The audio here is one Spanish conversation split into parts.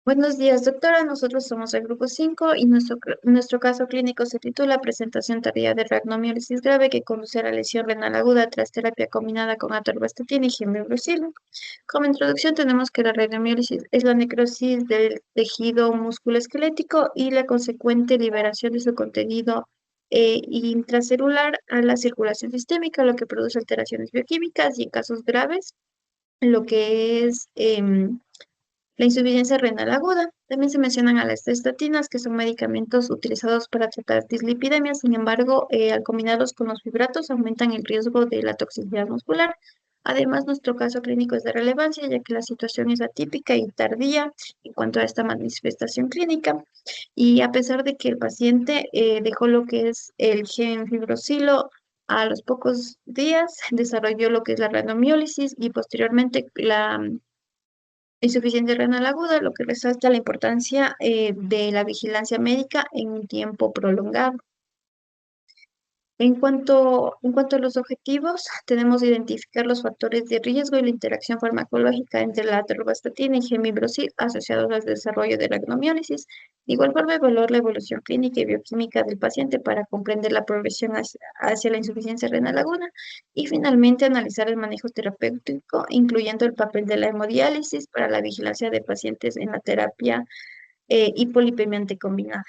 Buenos días, doctora. Nosotros somos el grupo 5 y nuestro caso clínico se titula Presentación tardía de rhabdomiólisis grave que conduce a la lesión renal aguda tras terapia combinada con atorvastatina y gemibrucil. Como introducción tenemos que la rhabdomiólisis es la necrosis del tejido musculoesquelético y la consecuente liberación de su contenido intracelular a la circulación sistémica, lo que produce alteraciones bioquímicas y en casos graves lo que es la insuficiencia renal aguda. También se mencionan a las estatinas, que son medicamentos utilizados para tratar dislipidemias. Sin embargo, al combinarlos con los fibratos, aumentan el riesgo de la toxicidad muscular. Además, nuestro caso clínico es de relevancia, ya que la situación es atípica y tardía en cuanto a esta manifestación clínica. Y a pesar de que el paciente dejó lo que es el gen fibrosilo, a los pocos días desarrolló lo que es la rhabdomiólisis y posteriormente la insuficiencia renal aguda, lo que resalta la importancia de la vigilancia médica en un tiempo prolongado. En cuanto a los objetivos, tenemos que identificar los factores de riesgo y la interacción farmacológica entre la atorvastatina y gemibrucil asociados al desarrollo de la agnomiólisis. De igual forma, evaluar la evolución clínica y bioquímica del paciente para comprender la progresión hacia la insuficiencia renal aguda y finalmente analizar el manejo terapéutico, incluyendo el papel de la hemodiálisis para la vigilancia de pacientes en la terapia hipolipemiante combinada.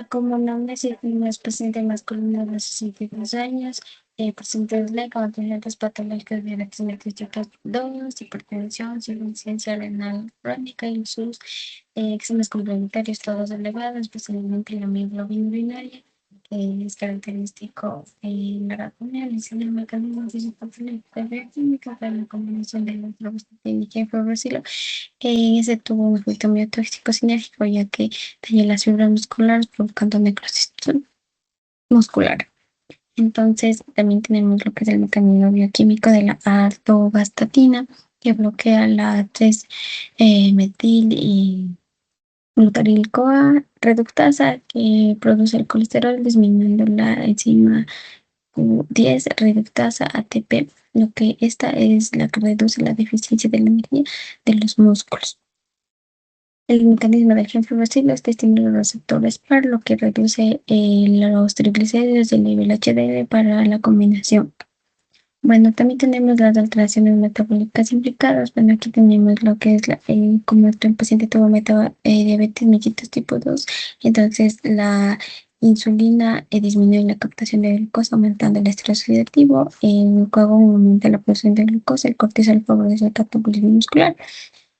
Como nombre no es paciente masculino de 62 años, presente de con antecedentes patológicos de accidentes de 2, hipertensión, insuficiencia renal crónica y sus exámenes complementarios todos elevados, especialmente la hemoglobina urinaria, que es característico en la análisis del mecanismo fisiopatológico de química para la combinación de la atorvastatina y fibroxilo. Ese tuvo un efecto miotóxico sinérgico, ya que daña las fibras musculares provocando necrosis muscular. Entonces, también tenemos lo que es el mecanismo bioquímico de la atorvastatina, que bloquea la 3-metil y glutaryl-CoA reductasa, que produce el colesterol, disminuyendo la enzima Q10 reductasa ATP, lo que esta es la que reduce la deficiencia de la energía de los músculos. El mecanismo de acción fibrosilo es que estimula los receptores PAR, lo que reduce los triglicéridos del nivel HDL para la combinación. Bueno, también tenemos las alteraciones metabólicas implicadas. Bueno, aquí tenemos lo que es como el paciente tuvo diabetes mellitus tipo 2, entonces la insulina disminuye la captación de glucosa, aumentando el estrés oxidativo, el glucagón aumenta la producción de glucosa, el cortisol favorece el catabolismo muscular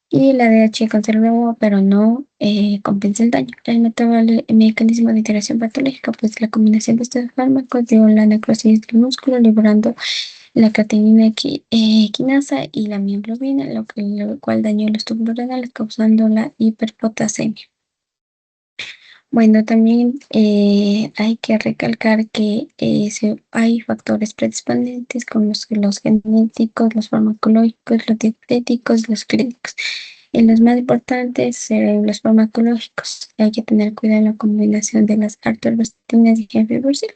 y la DH conserva, pero no compensa el daño. El mecanismo de integración patológica, pues la combinación de estos fármacos dio la necrosis del músculo, liberando la creatinina quinasa y la mioglobina, lo cual dañó los túbulos renales, causando la hiperpotasemia. Bueno, también hay que recalcar que hay factores predisponentes como los genéticos, los farmacológicos, los dietéticos, los clínicos. Y los más importantes, los farmacológicos. Hay que tener cuidado en la combinación de las atorvastatina y gemcitabina.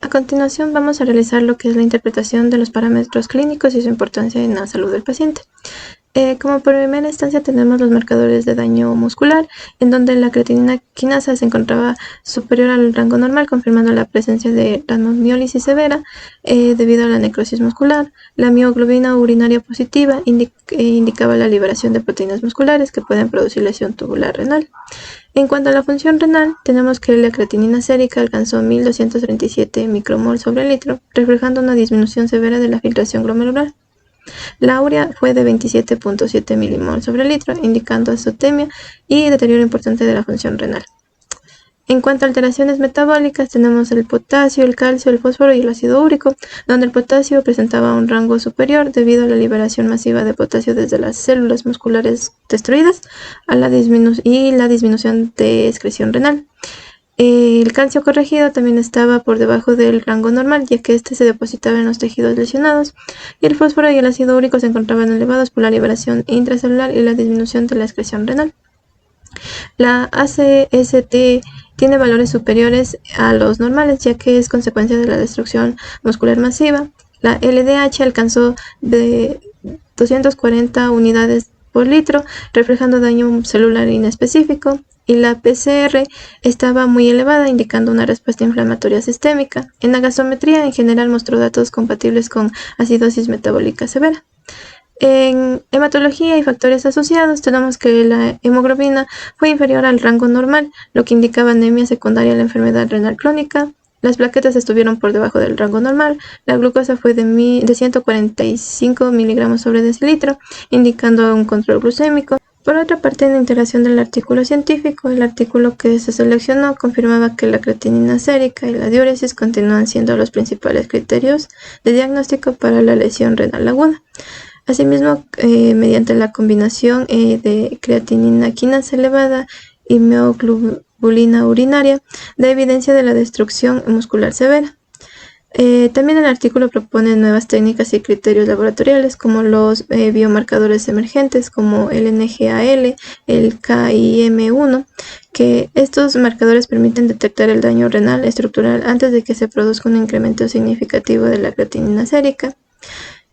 A continuación vamos a realizar lo que es la interpretación de los parámetros clínicos y su importancia en la salud del paciente. Como primera instancia tenemos los marcadores de daño muscular, en donde la creatinina quinasa se encontraba superior al rango normal, confirmando la presencia de rhabdomiólisis severa debido a la necrosis muscular. La mioglobina urinaria positiva indicaba la liberación de proteínas musculares que pueden producir lesión tubular renal. En cuanto a la función renal, tenemos que la creatinina sérica alcanzó 1237 micromol sobre litro, reflejando una disminución severa de la filtración glomerular. La urea fue de 27.7 milimol sobre litro, indicando azotemia y deterioro importante de la función renal. En cuanto a alteraciones metabólicas, tenemos el potasio, el calcio, el fósforo y el ácido úrico, donde el potasio presentaba un rango superior debido a la liberación masiva de potasio desde las células musculares destruidas y la disminución de excreción renal. El calcio corregido también estaba por debajo del rango normal, ya que este se depositaba en los tejidos lesionados, y el fósforo y el ácido úrico se encontraban elevados por la liberación intracelular y la disminución de la excreción renal. La ACST tiene valores superiores a los normales, ya que es consecuencia de la destrucción muscular masiva. La LDH alcanzó de 240 unidades por litro, reflejando daño celular inespecífico, y la PCR estaba muy elevada, indicando una respuesta inflamatoria sistémica. En la gasometría, en general, mostró datos compatibles con acidosis metabólica severa. En hematología y factores asociados, tenemos que la hemoglobina fue inferior al rango normal, lo que indicaba anemia secundaria a la enfermedad renal crónica. Las plaquetas estuvieron por debajo del rango normal. La glucosa fue de 145 miligramos sobre decilitro, indicando un control glucémico. Por otra parte, en la integración del artículo científico, el artículo que se seleccionó confirmaba que la creatinina sérica y la diuresis continúan siendo los principales criterios de diagnóstico para la lesión renal aguda. Asimismo, mediante la combinación de creatinina quinasa elevada y mioglobulina urinaria, da evidencia de la destrucción muscular severa. También el artículo propone nuevas técnicas y criterios laboratoriales como los biomarcadores emergentes como el NGAL, el KIM1, que estos marcadores permiten detectar el daño renal estructural antes de que se produzca un incremento significativo de la creatinina sérica.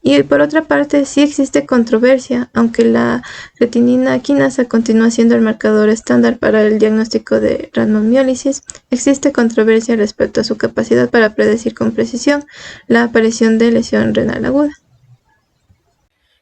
Y por otra parte, sí existe controversia, aunque la creatinina quinasa continúa siendo el marcador estándar para el diagnóstico de rhabdomiólisis, existe controversia respecto a su capacidad para predecir con precisión la aparición de lesión renal aguda.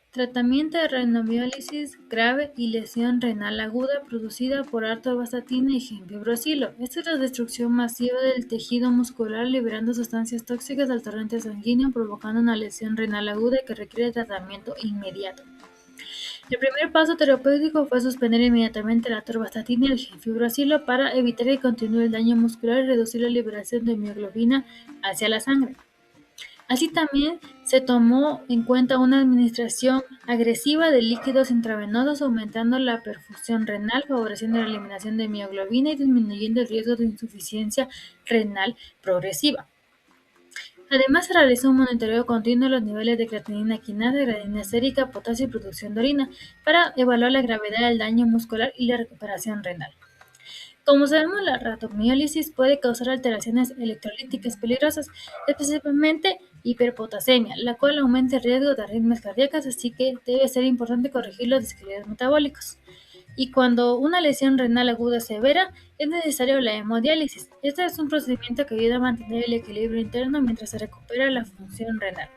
Tratamiento de rhabdomiólisis grave y lesión renal aguda producida por atorvastatina y gemfibrocilo. Esta es la destrucción masiva del tejido muscular liberando sustancias tóxicas al torrente sanguíneo provocando una lesión renal aguda que requiere tratamiento inmediato. El primer paso terapéutico fue suspender inmediatamente la atorvastatina y el gemfibrocilo para evitar que continúe el daño muscular y reducir la liberación de mioglobina hacia la sangre. Así también se tomó en cuenta una administración agresiva de líquidos intravenosos, aumentando la perfusión renal, favoreciendo la eliminación de mioglobina y disminuyendo el riesgo de insuficiencia renal progresiva. Además, se realizó un monitoreo continuo de los niveles de creatinina quinasa, creatinina sérica, potasio y producción de orina para evaluar la gravedad del daño muscular y la recuperación renal. Como sabemos, la rhabdomiólisis puede causar alteraciones electrolíticas peligrosas, especialmente hiperpotasemia, la cual aumenta el riesgo de arritmias cardíacas, así que debe ser importante corregir los desequilibrios metabólicos. Y cuando una lesión renal aguda severa, es necesario la hemodiálisis. Este es un procedimiento que ayuda a mantener el equilibrio interno mientras se recupera la función renal.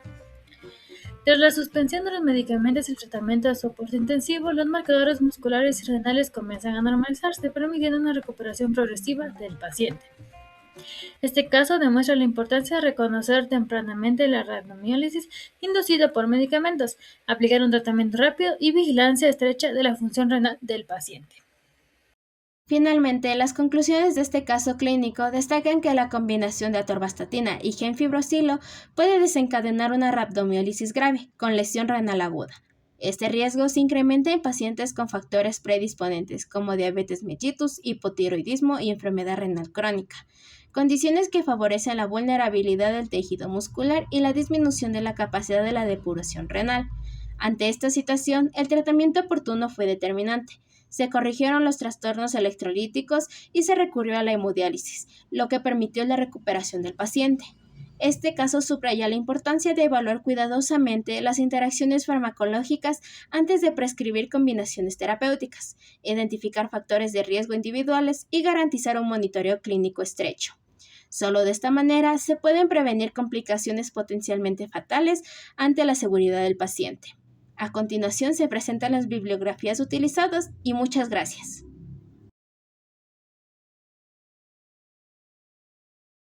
Tras la suspensión de los medicamentos y el tratamiento de soporte intensivo, los marcadores musculares y renales comienzan a normalizarse, permitiendo una recuperación progresiva del paciente. Este caso demuestra la importancia de reconocer tempranamente la rhabdomiólisis inducida por medicamentos, aplicar un tratamiento rápido y vigilancia estrecha de la función renal del paciente. Finalmente, las conclusiones de este caso clínico destacan que la combinación de atorvastatina y gemfibrocilo puede desencadenar una rhabdomiólisis grave con lesión renal aguda. Este riesgo se incrementa en pacientes con factores predisponentes como diabetes mellitus, hipotiroidismo y enfermedad renal crónica, condiciones que favorecen la vulnerabilidad del tejido muscular y la disminución de la capacidad de la depuración renal. Ante esta situación, el tratamiento oportuno fue determinante. Se corrigieron los trastornos electrolíticos y se recurrió a la hemodiálisis, lo que permitió la recuperación del paciente. Este caso subraya la importancia de evaluar cuidadosamente las interacciones farmacológicas antes de prescribir combinaciones terapéuticas, identificar factores de riesgo individuales y garantizar un monitoreo clínico estrecho. Solo de esta manera se pueden prevenir complicaciones potencialmente fatales ante la seguridad del paciente. A continuación se presentan las bibliografías utilizadas y muchas gracias.